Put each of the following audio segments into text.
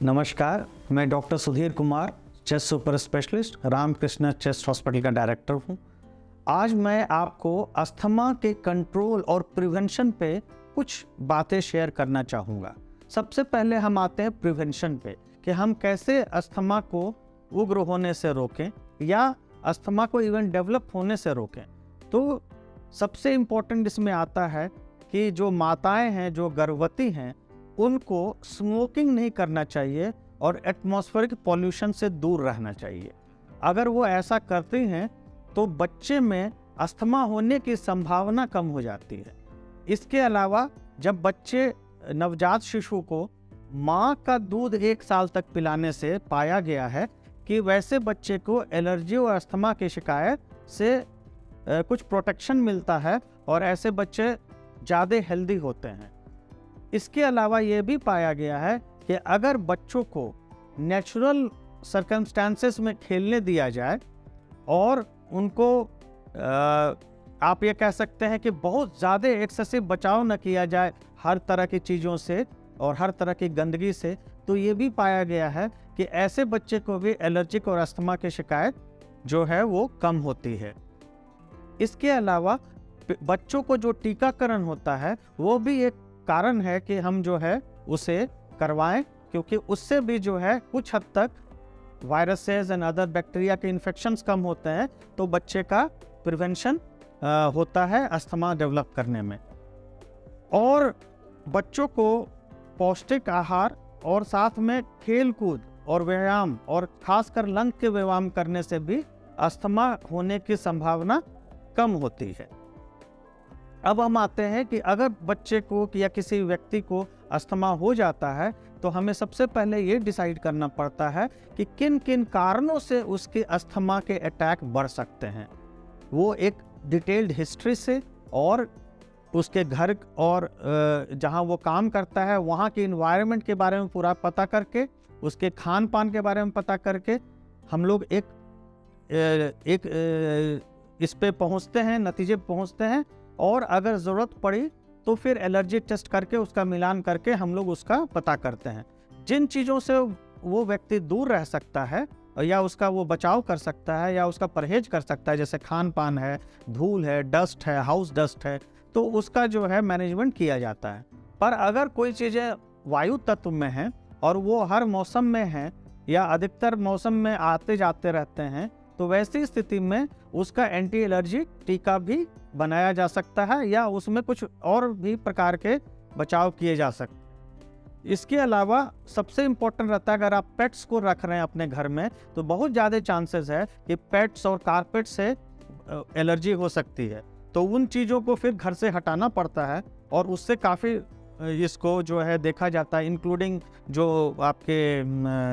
नमस्कार, मैं doctor Sudhir Kumar, chest super specialist, Ramkrishna chest hospital का डायरेक्टर हूँ। आज मैं आपको अस्थमा के कंट्रोल और प्रिवेंशन पे कुछ बातें शेयर करना चाहूँगा। सबसे पहले हम आते हैं प्रिवेंशन पे कि हम कैसे अस्थमा को उग्र होने से रोकें या अस्थमा को इवन डेवलप होने से रोकें। तो सबसे इम्पोर्टेंट इसमें आता है कि जो माताएं हैं, जो गर्भवती हैं, उनको स्मोकिंग नहीं करना चाहिए और एटमॉस्फेरिक पॉल्यूशन से दूर रहना चाहिए। अगर वो ऐसा करती हैं तो बच्चे में अस्थमा होने की संभावना कम हो जाती है। इसके अलावा जब बच्चे नवजात शिशु को माँ का दूध 1 साल तक पिलाने से पाया गया है कि वैसे बच्चे को एलर्जी और अस्थमा की शिकायत से कुछ प्रोटेक्शन मिलता है और ऐसे बच्चे ज़्यादा हेल्दी होते हैं। इसके अलावा ये भी पाया गया है कि अगर बच्चों को नेचुरल सर्कमस्टांसेस में खेलने दिया जाए और उनको आप ये कह सकते हैं कि बहुत ज़्यादा एक्सेसिव बचाव न किया जाए हर तरह की चीज़ों से और हर तरह की गंदगी से, तो ये भी पाया गया है कि ऐसे बच्चे को भी एलर्जिक और अस्थमा की शिकायत जो है वो कम होती है। इसके अलावा बच्चों को जो टीकाकरण होता है वो भी एक कारण है कि हम जो है उसे करवाएं, क्योंकि उससे भी जो है कुछ हद तक वायरसेस एंड अदर बैक्टीरिया के इन्फेक्शंस कम होते हैं, तो बच्चे का प्रिवेंशन होता है अस्थमा डेवलप करने में। और बच्चों को पौष्टिक आहार और साथ में खेल कूद और व्यायाम और खासकर लंग के व्यायाम करने से भी अस्थमा होने की संभावना कम होती है। अब हम आते हैं कि अगर बच्चे को या किसी व्यक्ति को अस्थमा हो जाता है तो हमें सबसे पहले ये डिसाइड करना पड़ता है कि किन किन कारणों से उसके अस्थमा के अटैक बढ़ सकते हैं। वो एक डिटेल्ड हिस्ट्री से और उसके घर और जहाँ वो काम करता है वहाँ के इन्वायरमेंट के बारे में पूरा पता करके, उसके खान पान के बारे में पता करके हम लोग एक इस पे पहुँचते हैं, नतीजे पहुँचते हैं। और अगर ज़रूरत पड़ी तो फिर एलर्जी टेस्ट करके उसका मिलान करके हम लोग उसका पता करते हैं। जिन चीज़ों से वो व्यक्ति दूर रह सकता है या उसका वो बचाव कर सकता है या उसका परहेज कर सकता है, जैसे खान पान है, धूल है, डस्ट है, हाउस डस्ट है, तो उसका जो है मैनेजमेंट किया जाता है। पर अगर कोई चीज़ें वायु तत्व में हैं और वो हर मौसम में हैं या अधिकतर मौसम में आते जाते रहते हैं, तो वैसी स्थिति में उसका एंटी एलर्जी टीका भी बनाया जा सकता है या उसमें कुछ और भी प्रकार के बचाव किए जा सकते हैं। इसके अलावा सबसे इम्पोर्टेंट रहता है, अगर आप पेट्स को रख रहे हैं अपने घर में तो बहुत ज़्यादा चांसेस है कि पेट्स और कारपेट से एलर्जी हो सकती है, तो उन चीज़ों को फिर घर से हटाना पड़ता है और उससे काफ़ी इसको जो है देखा जाता है, इंक्लूडिंग जो आपके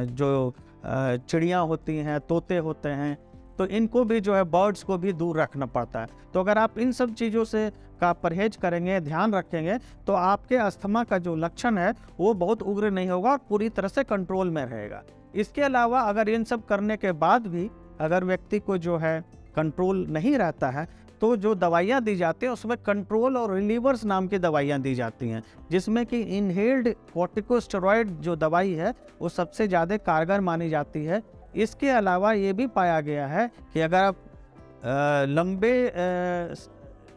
जो चिड़ियाँ होती हैं, तोते होते हैं, तो इनको भी जो है बर्ड्स को भी दूर रखना पड़ता है। तो अगर आप इन सब चीज़ों से का परहेज करेंगे, ध्यान रखेंगे, तो आपके अस्थमा का जो लक्षण है वो बहुत उग्र नहीं होगा और पूरी तरह से कंट्रोल में रहेगा। इसके अलावा अगर इन सब करने के बाद भी अगर व्यक्ति को जो है कंट्रोल नहीं रहता है तो जो दवाइयाँ दी जाती हैं उसमें कंट्रोल और रिलीवर्स नाम की दवाइयाँ दी जाती हैं, जिसमें कि इनहेल्ड कॉर्टिकोस्टेरॉइड जो दवाई है वो सबसे ज़्यादा कारगर मानी जाती है। इसके अलावा ये भी पाया गया है कि अगर आप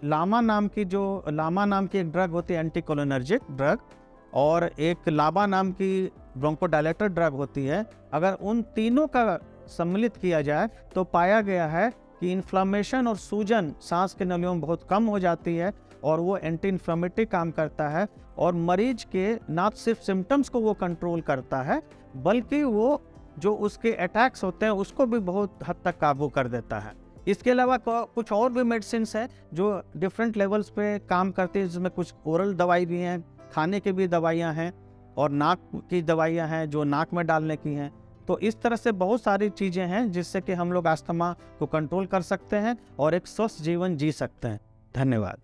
लामा नाम की एक ड्रग होती है, एंटीकोलिनर्जिक ड्रग, और एक लाबा नाम की ब्रोंकोडायलेटर ड्रग होती है, अगर उन तीनों का सम्मिलित किया जाए तो पाया गया है कि इन्फ्लामेशन और सूजन सांस के नलियों में बहुत कम हो जाती है और वो एंटी इन्फ्लामेटरी काम करता है और मरीज के ना सिर्फ सिम्टम्स को वो कंट्रोल करता है बल्कि वो जो उसके अटैक्स होते हैं उसको भी बहुत हद तक काबू कर देता है। इसके अलावा कुछ और भी मेडिसिन्स हैं जो डिफरेंट लेवल्स पे काम करती हैं, जिसमें कुछ ओरल दवाई भी हैं, खाने की भी दवाइयाँ हैं और नाक की दवाइयाँ हैं जो नाक में डालने की हैं। तो इस तरह से बहुत सारी चीज़ें हैं जिससे कि हम लोग अस्थमा को कंट्रोल कर सकते हैं और एक स्वस्थ जीवन जी सकते हैं। धन्यवाद।